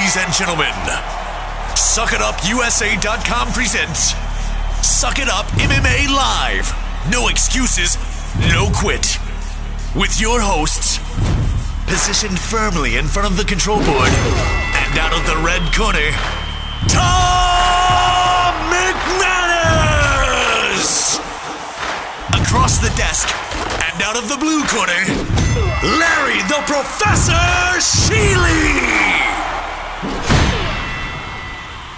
Ladies and gentlemen, SuckItUpUSA.com presents Suck It Up MMA Live. No excuses, no quit. With your hosts, positioned firmly in front of the control board, and out of the red corner, Tom McManus! Across the desk, and out of the blue corner, Larry the Professor Sheely!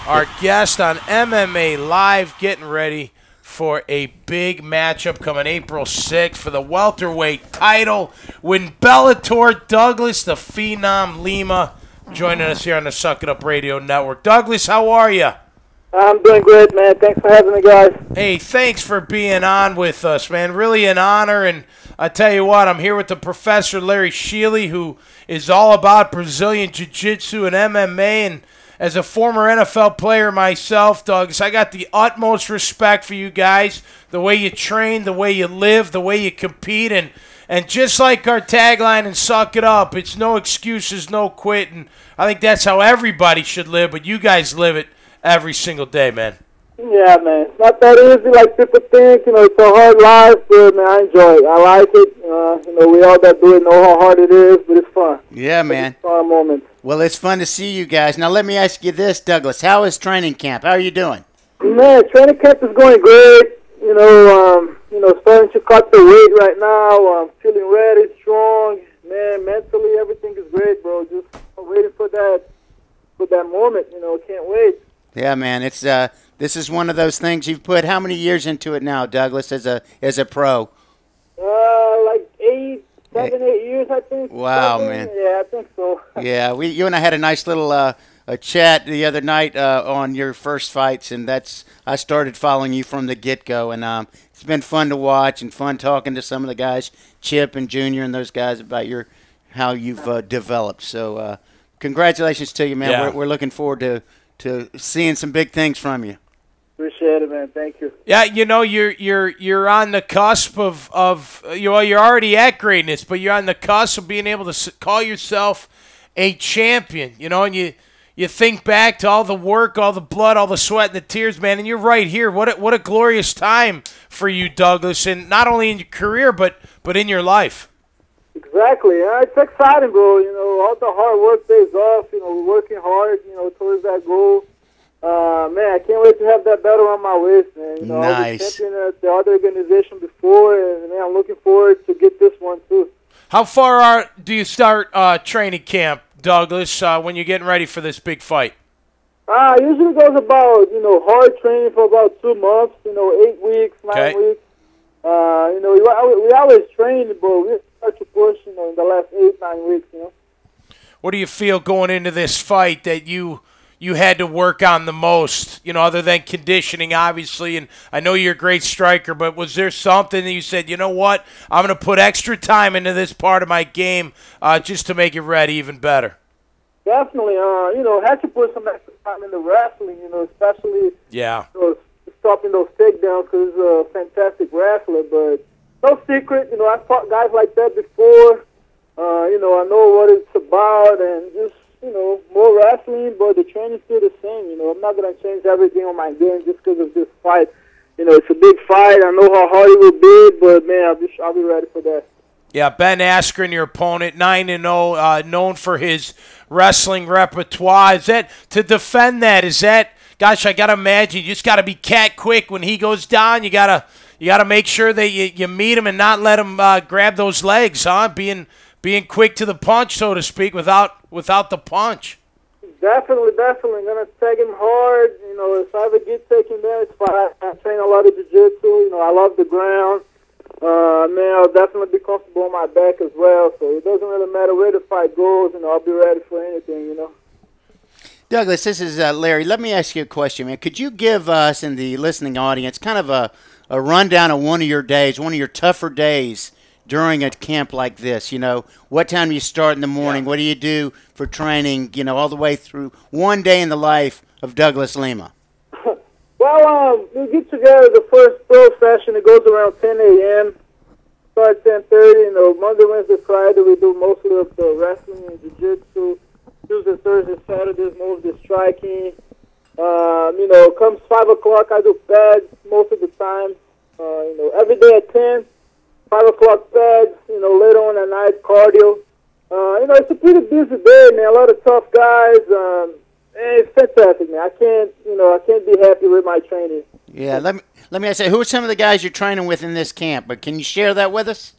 Our guest on MMA Live getting ready for a big matchup coming April 6th for the welterweight title. When Bellator Douglas, the Phenom Lima, joining us here on the Suck It Up Radio Network. Douglas, how are you? I'm doing great, man. Thanks for having me, guys. Hey, thanks for being on with us, man. Really an honor. And I tell you what, I'm here with the Professor Larry Sheely, who is all about Brazilian Jiu-Jitsu and MMA. And as a former NFL player myself, Douglas, I got the utmost respect for you guys, the way you train, the way you live, the way you compete. And just like our tagline in Suck It Up, it's no excuses, no quit. And I think that's how everybody should live, but you guys live it every single day, man. Yeah, man. It's not that easy like people think. You know, it's a hard life, but, man, I enjoy it. I like it. You know, we all that do it know how hard it is, but it's fun. Yeah, man. It's a fun moment. Well, it's fun to see you guys. Now, let me ask you this, Douglas. How is training camp? How are you doing? Man, training camp is going great. You know, starting to cut the weight right now. I'm feeling ready, strong. Man, mentally, everything is great, bro. Just waiting for that moment. You know, can't wait. Yeah, man. It's this is one of those things you've put how many years into it now, Douglas, as a pro? Like 7, 8 years, I think. Wow, man. Yeah, I think so. Yeah, you and I had a nice little a chat the other night on your first fights, and I started following you from the get-go, and it's been fun to watch and fun talking to some of the guys, Chip and Junior and those guys, about how you've developed. So congratulations to you, man. Yeah. We're looking forward to seeing some big things from you. Appreciate it, man. Thank you. Yeah, you know, you're on the cusp of you're already at greatness, but you're on the cusp of being able to call yourself a champion. You know, and you think back to all the work, all the blood, all the sweat and the tears, man. And you're right here. What a glorious time for you, Douglas, and not only in your career but in your life. Exactly. It's exciting, bro. You know, all the hard work pays off. You know, we're working hard, you know, towards that goal. Man, I can't wait to have that belt around my waist, man. You know, Nice. I was champion at the other organization before, and, man, I'm looking forward to get this one, too. How far do you start training camp, Douglas, when you're getting ready for this big fight? Usually goes about, you know, hard training for about 2 months, you know, 8 weeks, 9 weeks. You know, we always train, but we start to push, you know, in the last 8, 9 weeks, you know. What do you feel going into this fight that you had to work on the most, you know, other than conditioning, obviously? And I know you're a great striker, but was there something that you said, you know what, I'm going to put extra time into this part of my game just to make it ready even better? Definitely. You know, had to put some extra time into wrestling, you know, especially stopping those takedowns because he's a fantastic wrestler. But no secret, you know, I've fought guys like that before. You know, I know what it's about, and just, you know, more wrestling, but the training's still the same. You know, I'm not going to change everything on my game just because of this fight. You know, it's a big fight. I know how hard it will be, but, man, I'll be ready for that. Yeah, Ben Askren, your opponent, 9-0, known for his wrestling repertoire. Is that, to defend that, is that, gosh, I got to imagine, you just got to be cat quick when he goes down. You got to make sure that you meet him and not let him grab those legs, huh? Being quick to the punch, so to speak, without the punch. Definitely. I'm going to tag him hard. You know, if I ever get taken down, it's fine. I train a lot of jiu-jitsu. You know, I love the ground. Man, I'll definitely be comfortable on my back as well. So it doesn't really matter where the fight goes. You know, I'll be ready for anything, you know. Douglas, this is Larry. Let me ask you a question, man. Could you give us and the listening audience kind of a rundown of one of your days, one of your tougher days during a camp like this? You know, what time do you start in the morning? What do you do for training, you know, all the way through one day in the life of Douglas Lima? Well, we get together the first pro session. It goes around 10 a.m. Start 10:30. You know, Monday, Wednesday, Friday, we do mostly of the wrestling and jiu-jitsu. Tuesday, Thursday, Saturday, of these moves, the striking. Comes 5 o'clock, I do pads most of the time. Every day at 10, 5 o'clock pads. Later on at night, cardio. It's a pretty busy day, man. A lot of tough guys. It's fantastic, man. I can't be happy with my training. Yeah, let me ask you, who are some of the guys you're training with in this camp? But can you share that with us?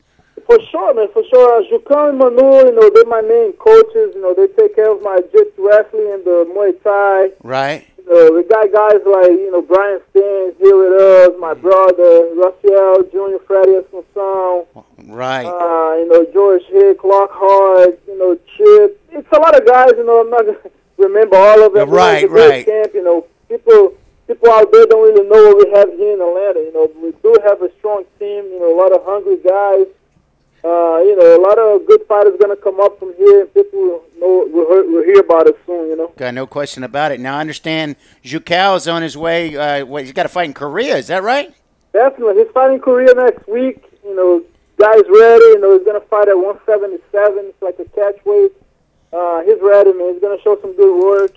For sure, man. For sure. Jukan and Manu, they're my main coaches. They take care of my jiu-jitsu wrestling and the Muay Thai. Right. We got guys like, Brian Stans here with us, my brother, Rafael Jr., Freddie Assunção. Right. George Hick, Lockhart, Chip. It's a lot of guys, I'm not going to remember all of them. Right. Camp, people out there don't really know what we have here in Atlanta. We do have a strong team, a lot of hungry guys. A lot of good fighters going to come up from here, and people will hear about it soon, Got no question about it. Now, I understand Jucal is on his way. He's got to fight in Korea. Is that right? Definitely. He's fighting Korea next week. Guy's ready. He's going to fight at 177. It's like a catch weight. He's ready, man. He's going to show some good work,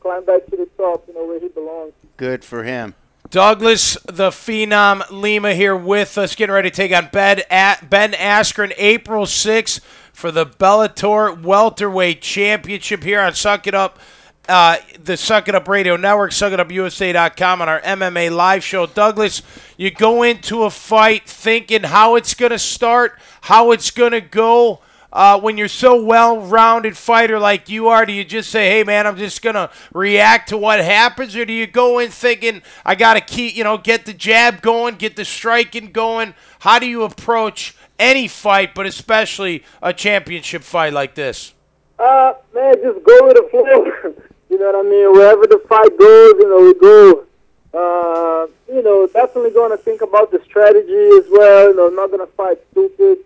climb back to the top, where he belongs. Good for him. Douglas, the Phenom Lima here with us, getting ready to take on Ben Askren April 6th for the Bellator Welterweight Championship here on Suck It Up, the Suck It Up Radio Network, SuckItUpUSA.com on our MMA live show. Douglas, you go into a fight thinking how it's going to start, how it's going to go. When you're so well-rounded fighter like you are, do you just say, hey, man, I'm just going to react to what happens? Or do you go in thinking, I got to keep, get the jab going, get the striking going? How do you approach any fight, but especially a championship fight like this? Man, just go with the flow. You know what I mean? Wherever the fight goes, we go. Definitely going to think about the strategy as well. I'm not going to fight stupid.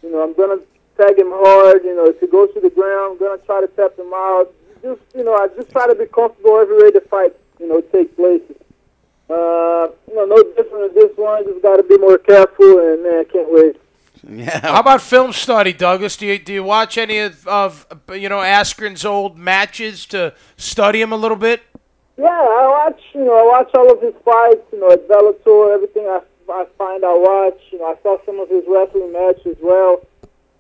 I'm going to tag him hard, if he goes to the ground, I'm going to try to tap him out. I just try to be comfortable every way the fight, takes place. No different in this one. Just got to be more careful, and, man, I can't wait. Yeah. How about film study, Douglas? Do you watch any of Askren's old matches to study him a little bit? Yeah, I watch all of his fights, at Bellator, everything I find I watch. I saw some of his wrestling matches as well.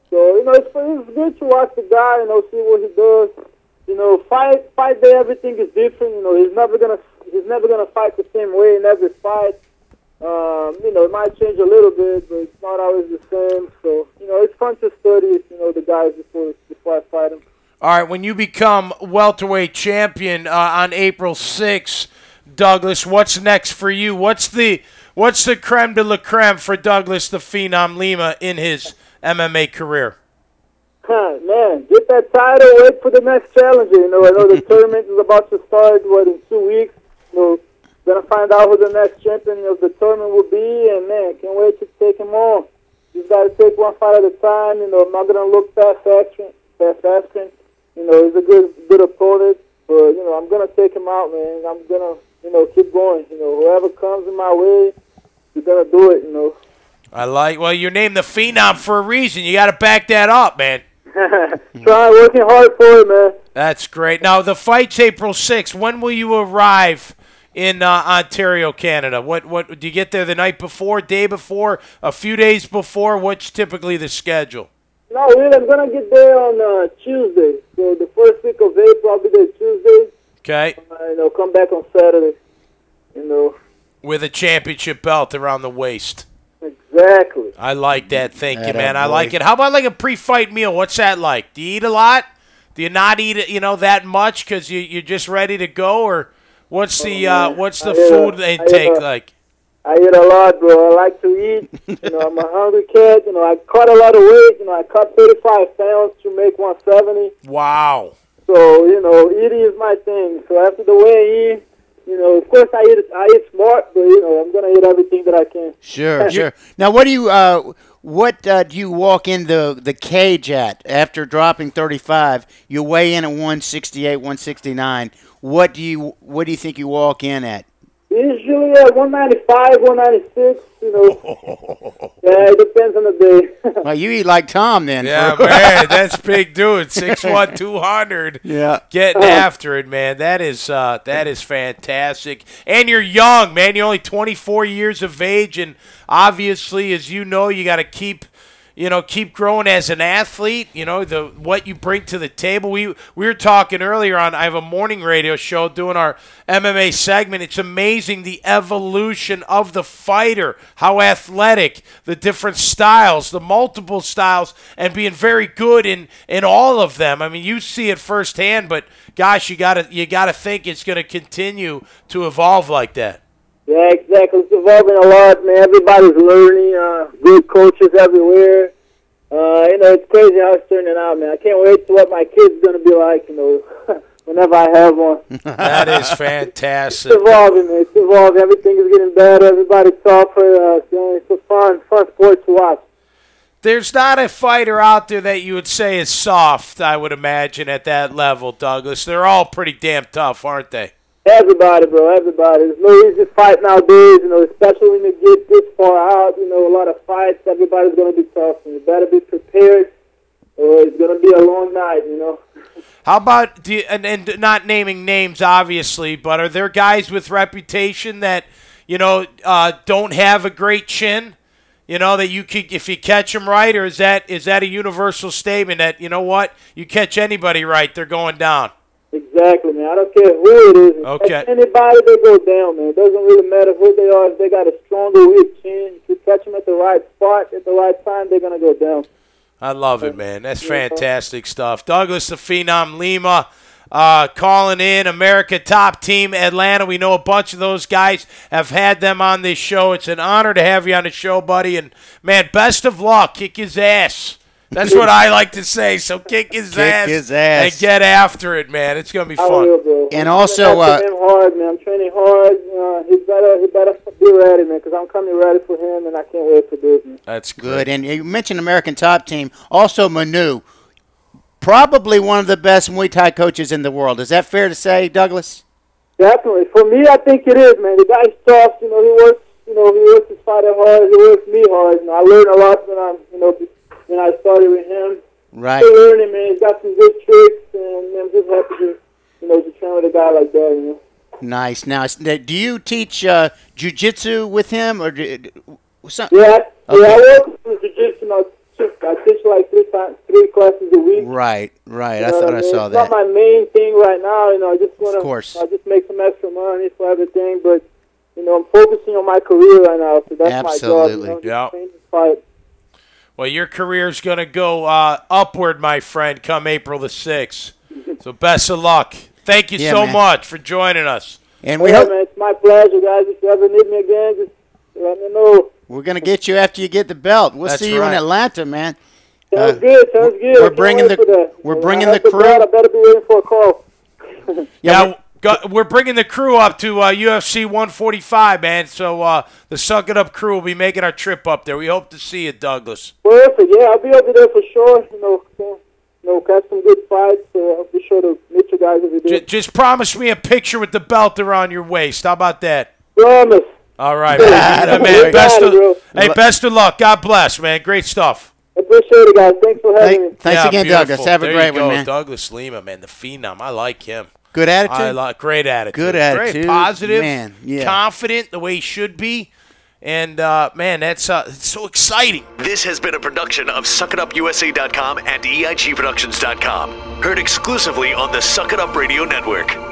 So, it's good to watch the guy, see what he does. Fight day, everything is different. He's never gonna fight the same way in every fight. It might change a little bit, but it's not always the same. So, it's fun to study, the guys before I fight them. All right, when you become welterweight champion on April 6th, Douglas, what's next for you? What's the creme de la creme for Douglas the Phenom Lima in his MMA career? Man, get that title, wait for the next challenger. I know the tournament is about to start, in 2 weeks. Gonna find out who the next champion of the tournament will be, and, man, can't wait to take him on. Just gotta take one fight at a time. I'm not gonna look past Askren. He's a good opponent, but, I'm gonna take him out, man. I'm gonna, keep going. Whoever comes in my way, you're gonna do it, Well, you're named the Phenom for a reason. You got to back that up, man. Working hard for it, man. That's great. Now, the fight's April 6th. When will you arrive in Ontario, Canada? What do you get there the night before, day before, a few days before? What's typically the schedule? No, really, I'm going to get there on Tuesday. So the first week of April, I'll be there Tuesday. Okay. Come back on Saturday. With a championship belt around the waist. Exactly. I like that. Thank you, man. I like it. How about like a pre-fight meal? What's that like? Do you eat a lot? Do you not eat that much because you're just ready to go, or what's the food intake like? I eat a lot, bro. I like to eat. I'm a hungry cat. I cut a lot of weight. I cut 35 pounds to make 170. Wow. So eating is my thing. So after the weigh-in, of course I eat smart, but I'm gonna eat everything that I can. Sure. Now, what do you walk in the cage at after dropping 35? You weigh in at 168, 169. What do you think you walk in at? Usually at 195, 196, you know. Yeah, it depends on the day. Well, you eat like Tom then. Yeah, man, that's big dude. 6'1", 200. Yeah. Getting after it, man. That is fantastic. And you're young, man. You're only 24 years of age, and obviously, as you know, you got to keep growing as an athlete. You know, what you bring to the table. We were talking earlier on, I have a morning radio show doing our MMA segment. It's amazing the evolution of the fighter, how athletic, the different styles, the multiple styles, and being very good in all of them. I mean, you see it firsthand, but gosh, you gotta think it's going to continue to evolve like that. Yeah, exactly. It's evolving a lot, man. Everybody's learning. Good coaches everywhere. You know, it's crazy how it's turning out, man. I can't wait to what my kid's going to be like, you know, whenever I have one. That is fantastic. It's evolving, man. It's evolving. Everything is getting better. Everybody's tougher. It's a fun sport to watch. There's not a fighter out there that you would say is soft, I would imagine, at that level, Douglas. They're all pretty damn tough, aren't they? Everybody, bro, everybody. There's no easy fight nowadays, you know, especially when you get this far out, you know, a lot of fights, everybody's going to be tough, and you better be prepared, or it's going to be a long night, you know. How about, and not naming names, obviously, but are there guys with reputation that, you know, don't have a great chin, you know, that you could, if you catch them right, or is that a universal statement that, you know what, you catch anybody right, they're going down? Exactly, man. I don't care who it is. Okay. Anybody, they go down, man. It doesn't really matter who they are. If they got a strong or weak chin, if you catch them at the right spot, at the right time, they're going to go down. I love it, man. That's fantastic stuff. Douglas the Phenom Lima calling in, America Top Team Atlanta. We know a bunch of those guys, have had them on this show. It's an honor to have you on the show, buddy. And, man, best of luck. Kick his ass. That's what I like to say. So kick his ass and get after it, man. It's gonna be fun. I will, bro. And also, I'm training hard, man. I'm training hard. He better be ready, man, because I'm coming ready for him, and I can't wait for this, man. That's good. And you mentioned American Top Team. Also, Manu, probably one of the best Muay Thai coaches in the world. Is that fair to say, Douglas? Definitely. For me, I think it is, man. The guy's tough. You know, he works his fighter hard. He works me hard. You know, I learn a lot when I started with him. Right. Still learning, man. He's got some good tricks, and I'm just happy to train with a guy like that, you know. Nice. Now, do you teach jiu-jitsu with him? Or something? Yeah, okay. I work with jiu-jitsu. I teach like three classes a week. Right. I thought I saw that. It's not my main thing right now. You know, I just want to. Of course. I just make some extra money for everything, but you know, I'm focusing on my career right now, so that's Absolutely. my job. You know, fight. Well, your career's going to go upward, my friend, come April the 6th. So best of luck. Thank you so much for joining us. And we hope, man, it's my pleasure, guys. If you ever need me again, just let me know. We're going to get you after you get the belt. We'll see you in Atlanta, man. Sounds good. We're bringing the crew. I better be waiting for a call. We're bringing the crew up to UFC 145, man. So the Suck It Up crew will be making our trip up there. We hope to see you, Douglas. Perfect. Yeah, I'll be over there for sure. You know, got some good fights. So I'll be sure to meet you guys over there. Just promise me a picture with the belt around your waist. How about that? Promise. All right, man. Best of luck. God bless, man. Great stuff. I appreciate it, guys. Thanks for having me. Thanks again, beautiful. Douglas. Have a great one, man. Douglas Lima, man, the Phenom. I like him. Good attitude? Great attitude. Good attitude. Great, positive, man, confident, the way he should be. And, man, that's it's so exciting. This has been a production of SuckItUpUSA.com and EIGProductions.com. Heard exclusively on the Suck It Up Radio Network.